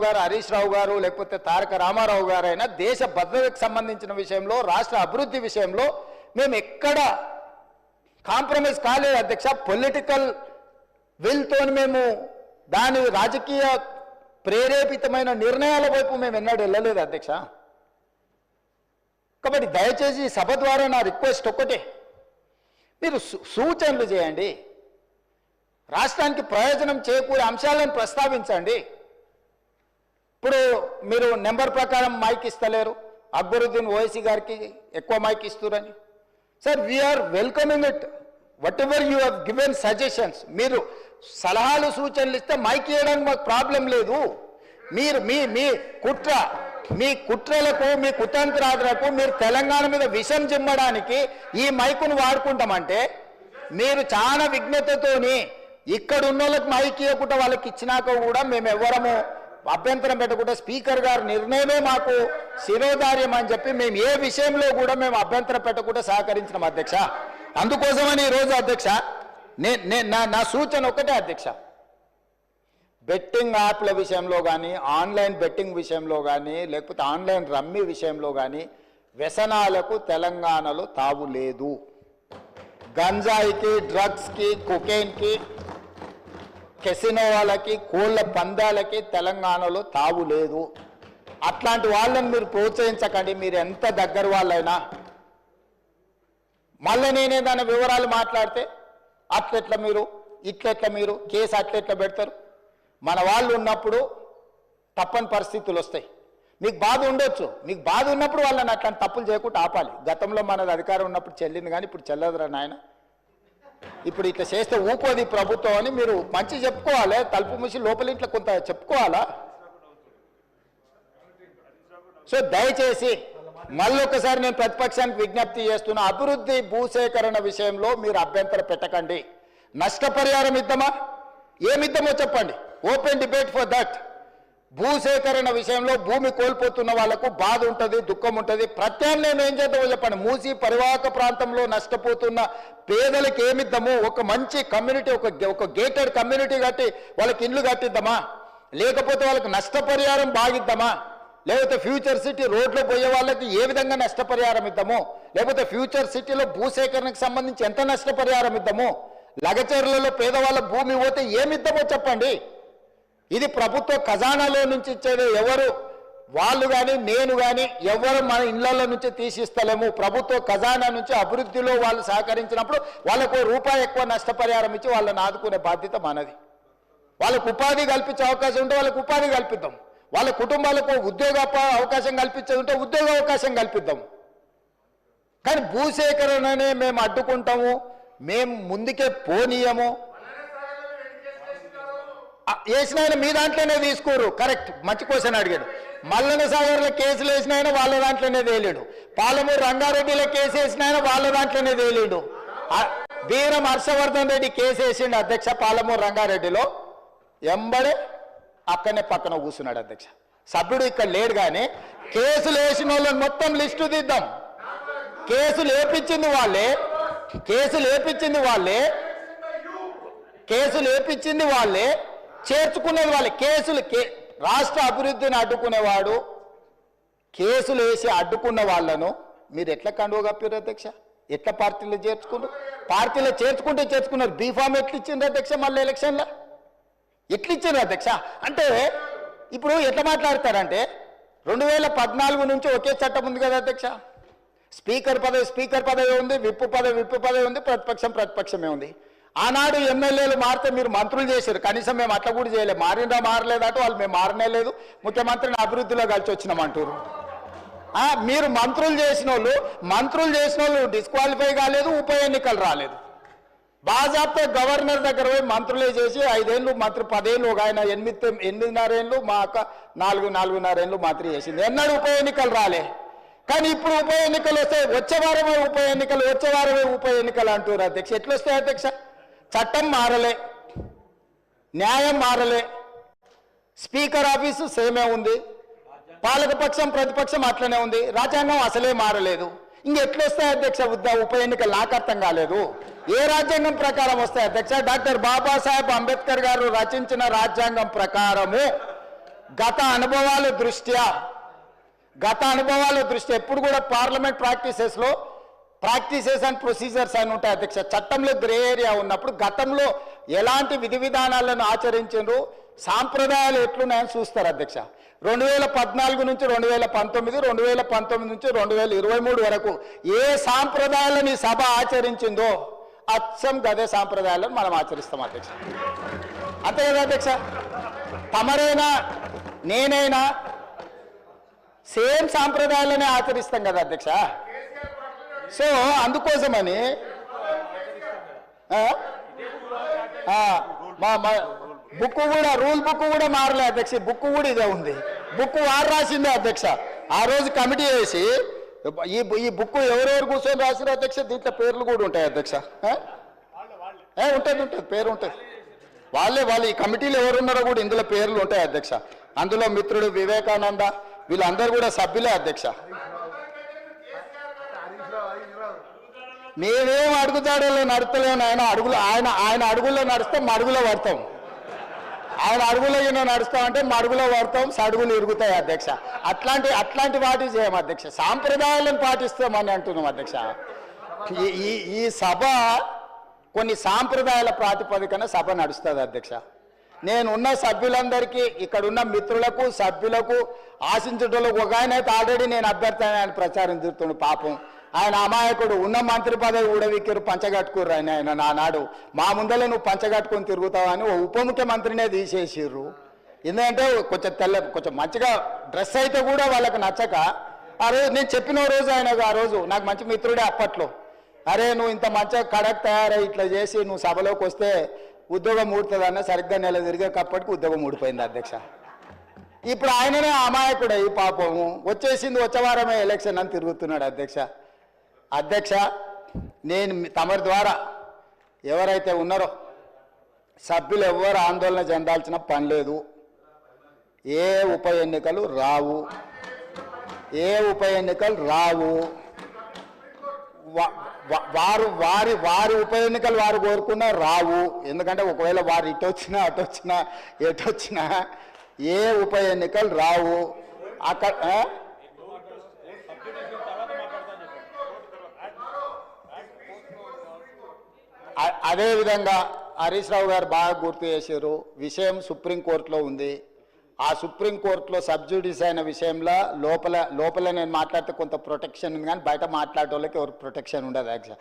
గారు, హరీష్ రావు గారు, లేకపోతే తారక రామారావు గారైనా దేశ భద్రతకు సంబంధించిన విషయంలో, రాష్ట్ర అభివృద్ధి విషయంలో మేము ఎక్కడ కాంప్రమైజ్ కాలేదు అధ్యక్ష. పొలిటికల్ విల్తో మేము దాని రాజకీయ ప్రేరేపితమైన నిర్ణయాల వైపు మేము ఎన్నడూ వెళ్ళలేదు అధ్యక్ష. కాబట్టి దయచేసి సభ ద్వారా నా రిక్వెస్ట్ ఒక్కటే, మీరు సూచనలు చేయండి, రాష్ట్రానికి ప్రయోజనం చేకూరే అంశాలను ప్రస్తావించండి. ఇప్పుడు మీరు నెంబర్ ప్రకారం మైక్ ఇస్తలేరు, అక్బరుద్దీన్ ఓవైసీ గారికి ఎక్కువ మైక్ ఇస్తురని. Sir, we are welcoming it, whatever you have given suggestions. మీరు సలహాలు సూచనలు ఇస్తే మైక్ ఇవ్వడానికి మాకు ప్రాబ్లం లేదు. మీరు మీ కుట్రలకు, మీ కుతంత్రాలకు మీరు తెలంగాణ మీద విషం చిమ్మడానికి ఈ మైకును వాడుకుంటామంటే మీరు చాలా విజ్ఞతతోని ఇక్కడ ఉన్న వాళ్ళకి మైక్ ఇవ్వకుండా వాళ్ళకి ఇచ్చినాక కూడా మేము ఎవరము అభ్యంతరం పెట్టకుండా స్పీకర్ గారి నిర్ణయమే మాకు శిరోధార్యం అని చెప్పి మేము ఏ విషయంలో కూడా మేము అభ్యంతరం పెట్టకుండా సహకరించినాం అధ్యక్ష. అందుకోసమని ఈరోజు అధ్యక్ష నా సూచన ఒకటే అధ్యక్ష, బెట్టింగ్ యాప్ల విషయంలో కానీ, ఆన్లైన్ బెట్టింగ్ విషయంలో కానీ, లేకపోతే ఆన్లైన్ రమ్మీ విషయంలో కానీ వ్యసనాలకు తెలంగాణలో తావు లేదు. గంజాయికి, డ్రగ్స్కి, కొకైన్కి, కెసినో వాళ్ళకి, కోళ్ళ పందాలకి తెలంగాణలో తావు లేదు. అట్లాంటి వాళ్ళని మీరు ప్రోత్సహించకండి. మీరు ఎంత దగ్గర వాళ్ళైనా మళ్ళీ నేనేదైనా వివరాలు మాట్లాడితే అట్లెట్లా మీరు, ఇట్లెట్లా మీరు, కేసు అట్లెట్లా పెడతారు. మన వాళ్ళు ఉన్నప్పుడు తప్పని పరిస్థితులు వస్తాయి. మీకు బాధ ఉండొచ్చు, మీకు బాధ ఉన్నప్పుడు వాళ్ళని అట్లాంటి తప్పులు చేయకుండా ఆపాలి. గతంలో మనది అధికారం ఉన్నప్పుడు చెల్లింది, కానీ ఇప్పుడు చెల్లదురా నాయన. ఇప్పుడు ఇట్లా చేస్తే ఊపోది ప్రభుత్వం అని మీరు మంచి చెప్పుకోవాలి. తలుపు మూసి లోపల ఇంట్లో కొంత చెప్పుకోవాలా. సో దయచేసి మళ్ళొకసారి నేను ప్రతిపక్షానికి విజ్ఞప్తి చేస్తున్నా, అభివృద్ధి భూసేకరణ విషయంలో మీరు అభ్యంతరం పెట్టకండి. నష్టపరిహారం ఇద్దామా, ఏమిద్దామో చెప్పండి, ఓపెన్ డిబేట్ ఫర్ దట్. భూసేకరణ విషయంలో భూమి కోల్పోతున్న వాళ్లకు బాధ ఉంటుంది, దుఃఖం ఉంటుంది. ప్రత్యామ్నాయం ఏం చేద్దామో చెప్పండి. మూసి పరివాహక ప్రాంతంలో నష్టపోతున్న పేదలకు ఏమిద్దాము, ఒక మంచి కమ్యూనిటీ, ఒక గేటెడ్ కమ్యూనిటీ కట్టి వాళ్ళకి ఇల్లు కట్టిద్దామా, లేకపోతే వాళ్ళకి నష్టపరిహారం బాగిద్దామా, లేకపోతే ఫ్యూచర్ సిటీ రోడ్లో పోయే వాళ్ళకి ఏ విధంగా నష్టపరిహారం ఇద్దాము, లేకపోతే ఫ్యూచర్ సిటీలో భూసేకరణకు సంబంధించి ఎంత నష్టపరిహారం ఇద్దాము, లగచర్లలో పేదవాళ్ళ భూమి పోతే ఏమిద్దామో చెప్పండి. ఇది ప్రభుత్వ ఖజానాలో నుంచి ఇచ్చేది ఎవరు, వాళ్ళు కానీ నేను కానీ ఎవరు మన ఇళ్లలో నుంచి తీసిస్తలేము. ప్రభుత్వ ఖజానా నుంచి అభివృద్ధిలో వాళ్ళు సహకరించినప్పుడు వాళ్ళకు రూపాయి ఎక్కువ నష్టపరిహారం ఇచ్చి వాళ్ళని ఆదుకునే బాధ్యత మనది. వాళ్ళకు ఉపాధి కల్పించే అవకాశం ఉంటే వాళ్ళకు ఉపాధి కల్పిద్దాం, వాళ్ళ కుటుంబాలకు ఉద్యోగ అవకాశం కల్పించేది ఉంటే ఉద్యోగ అవకాశం కల్పిద్దాం. కానీ భూసేకరణనే మేము అడ్డుకుంటాము, మేము ముందుకే పోనీయము. వేసిన ఆయన మీ దాంట్లోనే తీసుకోరు, కరెక్ట్, మంచి క్వశ్చన్ అడిగాడు. మల్లన సాగర్లో కేసులు వేసిన ఆయన వాళ్ళ దాంట్లోనే తేలేడు, పాలమూరు రంగారెడ్డిలో కేసు వేసిన ఆయన వాళ్ళ దాంట్లోనే తేలేడు, బీరం హర్షవర్ధన్ రెడ్డి కేసు వేసిండు అధ్యక్ష పాలమూరు రంగారెడ్డిలో, ఎంబడే అక్కడనే పక్కన కూర్చున్నాడు అధ్యక్ష. సభ్యుడు ఇక్కడ లేడు, కానీ కేసులు వేసిన వాళ్ళని మొత్తం లిస్టు తీద్దాం. కేసులు వేపించింది వాళ్ళే, చేర్చుకునేది వాళ్ళే. రాష్ట్ర అభివృద్ధిని అడ్డుకునేవాడు, కేసులు వేసి అడ్డుకున్న వాళ్ళను మీరు ఎట్లా కండువ కప్పారు అధ్యక్ష? ఎట్లా పార్టీలో చేర్చుకున్నారు? పార్టీలో చేర్చుకున్నారు. బీఫామ్ ఎట్లా ఇచ్చిండ్రు అధ్యక్ష? మళ్ళీ ఎలక్షన్లో ఎట్లా ఇచ్చారు అధ్యక్ష? అంటే ఇప్పుడు ఎట్లా మాట్లాడతారంటే 2014 నుంచి ఒకే చట్టం ఉంది కదా అధ్యక్ష. స్పీకర్ పదవి ఉంది, విప్పు పదవి ఉంది, ప్రతిపక్షమే ఉంది. ఆనాడు ఎమ్మెల్యేలు మారితే మీరు మంత్రులు చేశారు, కనీసం మేము అట్లా కూడా చేయలేదు. మారలేదట వాళ్ళు, మేము మారనే లేదు, ముఖ్యమంత్రిని అభివృద్ధిలో కలిసి వచ్చినామంటారు. మీరు మంత్రులు చేసిన వాళ్ళు డిస్క్వాలిఫై కాలేదు, ఉప ఎన్నికలు రాలేదు. బాజాబ్తో గవర్నర్ దగ్గర పోయి మంత్రులే చేసి 5 ఏళ్ళు మంత్రి, 10 ఏళ్ళు, ఒక ఆయన 8.5 ఏళ్ళు, మా అక్క 4.5 ఏళ్ళు మంత్రి చేసింది. ఎన్నడూ ఉప ఎన్నికలు రాలే. కానీ ఇప్పుడు ఉప ఎన్నికలు వస్తాయి, వచ్చే వారమే ఉప ఎన్నికలు అంటారు అధ్యక్ష. ఎట్లా వస్తాయి అధ్యక్ష? చట్టం మారలే, న్యాయం మారలే, స్పీకర్ ఆఫీసు సేమే ఉంది, పాలకపక్షం ప్రతిపక్షం అట్లనే ఉంది, రాజ్యాంగం అసలే మారలేదు. ఇంకెట్లొస్తాయి అధ్యక్ష ఉప ఎన్నికలు? నాకు అర్థం కాలేదు. ఏ రాజ్యాంగం ప్రకారం వస్తాయి అధ్యక్ష? డాక్టర్ బాబాసాహెబ్ అంబేద్కర్ గారు రచించిన రాజ్యాంగం ప్రకారము గత అనుభవాల దృష్ట్యా ఎప్పుడు కూడా పార్లమెంట్ ప్రాక్టీసెస్ అండ్ ప్రొసీజర్స్ అని ఉంటాయి అధ్యక్ష. చట్టంలో గ్రే ఏరియా ఉన్నప్పుడు గతంలో ఎలాంటి విధి విధానాలను ఆచరించారు, సాంప్రదాయాలు ఎట్లున్నాయని చూస్తారు అధ్యక్ష. 2014 నుంచి 2019, 2019 నుంచి 2023 వరకు ఏ సాంప్రదాయాలను ఈ సభ ఆచరించిందో అచ్చం గదే సాంప్రదాయాలను మనం ఆచరిస్తాం అధ్యక్ష. అంతే కదా అధ్యక్ష? తమరైనా నేనైనా సేమ్ సాంప్రదాయాలనే ఆచరిస్తాం కదా అధ్యక్ష. సో అందుకోసమని రూల్ బుక్ కూడా మారలే అధ్యక్ష. బుక్ కూడా ఇదే ఉంది. బుక్ వారు రాసిందే అధ్యక్ష. ఆ రోజు కమిటీ వేసి ఈ బుక్ ఎవరెవరు కూర్చొని రాసిన అధ్యక్ష, దీంట్లో పేర్లు కూడా ఉంటాయి అధ్యక్ష. ఉంటుంది పేరు ఉంటుంది. వాళ్ళు ఈ కమిటీలో ఎవరున్నారో కూడా ఇందులో పేర్లు ఉంటాయి అధ్యక్ష. అందులో మిత్రుడు వివేకానంద వీళ్ళందరూ కూడా సభ్యులే అధ్యక్ష. మేమేం అడుగుతాడో నడుస్తలేము. ఆయన అడుగుల్లో నడుస్తాం, మడుగులో పడతాం. ఆయన అడుగులో నడుస్తామంటే మడుగులో పడతాం, సడుగులు ఇరుగుతాయి అధ్యక్ష. అట్లాంటి వాటి చేయం అధ్యక్ష. సాంప్రదాయాలను పాటిస్తామని అంటున్నాం అధ్యక్ష. ఈ సభ కొన్ని సాంప్రదాయాల ప్రాతిపదికన సభ నడుస్తుంది అధ్యక్ష. నేనున్న సభ్యులందరికీ, ఇక్కడున్న మిత్రులకు, సభ్యులకు, ఆశించటోళ్ళకు ఒక ఆయన అయితే ఆల్రెడీ నేను అభ్యర్థి ఆయన ప్రచారం తిరుగుతుండు. పాపం ఆయన అమాయకుడు. ఉన్న మంత్రి పదవి ఊడవిక్కిరు, పంచగట్టుకుర్రు. ఆయన నానాడు మా ముందరే నువ్వు పంచగట్టుకొని తిరుగుతావని ఓ ఉప ముఖ్యమంత్రినే తీసేసిర్రు. ఎందుకంటే కొంచెం మంచిగా డ్రెస్ అయితే కూడా వాళ్ళకి నచ్చక ఆ రోజు నేను చెప్పిన రోజు ఆ రోజు నాకు మంచి మిత్రుడే అప్పట్లో, అరే నువ్వు ఇంత మంచిగా కడక్ తయారై ఇట్లా చేసి నువ్వు సభలోకి వస్తే ఉద్యోగం ఊడుతుందన్న సరిగ్గా నెల తిరిగేటప్పటికి ఉద్యోగం ఊడిపోయింది అధ్యక్ష. ఇప్పుడు ఆయననే అమాయకుడే ఈ పాపము. వచ్చేసింది వచ్చే వారమే ఎలక్షన్ అని తిరుగుతున్నాడు అధ్యక్ష. నేను తమరి ద్వారా ఎవరైతే ఉన్నారో సభ్యులు ఎవరు ఆందోళన చెందాల్సిన పని లేదు. ఏ ఉప ఎన్నికలు రావు. వారి ఉప ఎన్నికలు వారు కోరుకున్నా రావు. ఎందుకంటే ఒకవేళ వారు ఇటొచ్చినా అటొచ్చినా ఎటొచ్చినా ఏ ఉప ఎన్నికలు రావు. అక్కడ అదేవిధంగా హరీష్ రావు గారు బాగా గుర్తు చేశారు. విషయం సుప్రీంకోర్టులో ఉంది. ఆ సుప్రీంకోర్టులో సబ్జుడిస్ అయిన విషయంలో లోపల నేను మాట్లాడితే కొంత ప్రొటెక్షన్ ఉంది, కానీ బయట మాట్లాడే వాళ్ళకి ఎవరు ప్రొటెక్షన్ ఉండదు. Actual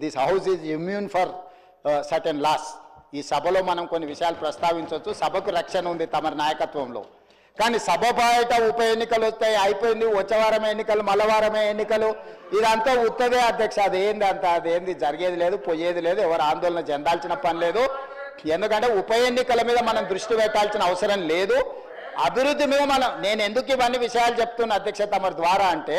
this house is immune for certain laws. ఈ సభలో మనం కొన్ని విషయాలు ప్రస్తావించవచ్చు. సభకు రక్షణ ఉంది తమ నాయకత్వంలో. కానీ సభ బయట ఉప ఎన్నికలు వస్తాయి, అయిపోయింది, వచ్చే వారమే ఎన్నికలు, మల్లవారమే ఎన్నికలు, ఇదంతా ఉత్తదే అధ్యక్ష. అదేంది జరిగేది లేదు, పోయేది లేదు, ఎవరు ఆందోళన చెందాల్సిన పని లేదు. ఎందుకంటే ఉప ఎన్నికల మీద మనం దృష్టి పెట్టాల్సిన అవసరం లేదు. అభివృద్ధి మీద నేను ఎందుకు ఇవన్నీ విషయాలు చెప్తున్నా అధ్యక్ష తమరి ద్వారా అంటే,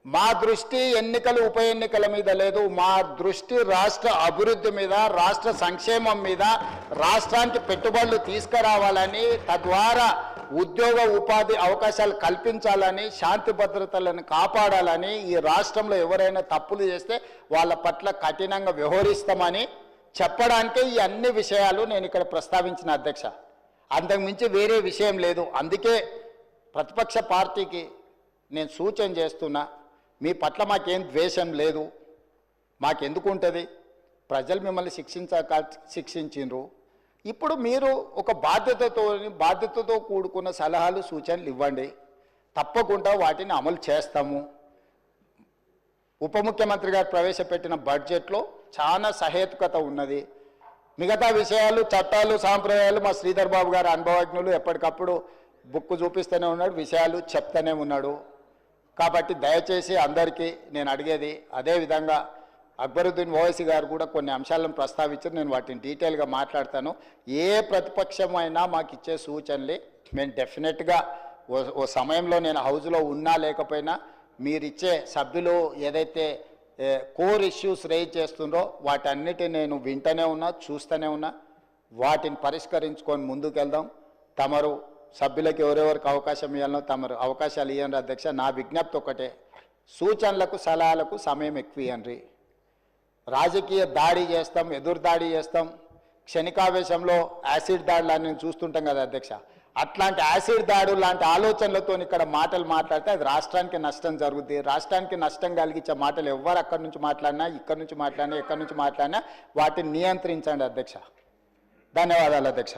మా దృష్టి ఎన్నికలు ఉప ఎన్నికల మీద లేదు. మా దృష్టి రాష్ట్ర అభివృద్ధి మీద, రాష్ట్ర సంక్షేమం మీద, రాష్ట్రానికి పెట్టుబడులు తీసుకురావాలని, తద్వారా ఉద్యోగ ఉపాధి అవకాశాలు కల్పించాలని, శాంతి భద్రతలను కాపాడాలని, ఈ రాష్ట్రంలో ఎవరైనా తప్పులు చేస్తే వాళ్ళ పట్ల కఠినంగా వ్యవహరిస్తామని చెప్పడానికే ఈ అన్ని విషయాలు నేను ఇక్కడ ప్రస్తావించిన అధ్యక్ష. అంతకుమించి వేరే విషయం లేదు. అందుకే ప్రతిపక్ష పార్టీకి నేను సూచన చేస్తున్నా, మీ పట్ల మాకేం ద్వేషం లేదు. మాకెందుకు ఉంటుంది? ప్రజలు మిమ్మల్ని శిక్షించిండ్రు. ఇప్పుడు మీరు ఒక బాధ్యతతో కూడుకున్న సలహాలు, సూచనలు ఇవ్వండి. తప్పకుండా వాటిని అమలు చేస్తాము. ఉప ముఖ్యమంత్రి గారు ప్రవేశపెట్టిన బడ్జెట్లో చాలా సహేతుకత ఉన్నది. మిగతా విషయాలు, చట్టాలు, సాంప్రదాయాలు మా శ్రీధర్ బాబు గారు అనుభవజ్ఞులు, ఎప్పటికప్పుడు బుక్ చూపిస్తూనే ఉన్నాడు, విషయాలు చెప్తూనే ఉన్నాడు. కాబట్టి దయచేసి అందరికీ నేను అడిగేది, అదేవిధంగా అక్బరుద్దీన్ ఓవైసీ గారు కూడా కొన్ని అంశాలను ప్రస్తావించారు. నేను వాటిని డీటెయిల్గా మాట్లాడతాను. ఏ ప్రతిపక్షమైనా మాకు ఇచ్చే సూచనలు మేము డెఫినెట్గా ఓ సమయంలో నేను హౌస్లో ఉన్నా లేకపోయినా మీరిచ్చే సభ్యులు ఏదైతే కోర్ ఇష్యూస్ రేజ్ చేస్తుందో వాటన్నిటిని నేను వింటూనే ఉన్నా, చూస్తూనే ఉన్నా. వాటిని పరిష్కరించుకొని ముందుకెళ్దాం. తమరు సభ్యులకు ఎవరెవరికి అవకాశం ఇవ్వాలనో తమరు అవకాశాలు ఇవ్వండి అధ్యక్ష. నా విజ్ఞప్తి ఒకటే, సూచనలకు సలహాలకు సమయం ఎక్కువ ఇవ్వండి. రాజకీయ దాడి చేస్తాం, ఎదురు దాడి చేస్తాం, క్షణికావేశంలో యాసిడ్ దాడులు అని చూస్తుంటాం కదా అధ్యక్ష. అట్లాంటి యాసిడ్ దాడులు లాంటి ఆలోచనలతో ఇక్కడ మాటలు మాట్లాడితే అది రాష్ట్రానికి నష్టం జరుగుతుంది. రాష్ట్రానికి నష్టం కలిగించే మాటలు ఎవరు అక్కడి నుంచి మాట్లాడినా, ఇక్కడి నుంచి మాట్లాడినా, ఎక్కడి నుంచి మాట్లాడినా వాటిని నియంత్రించండి అధ్యక్ష. ధన్యవాదాలు అధ్యక్ష.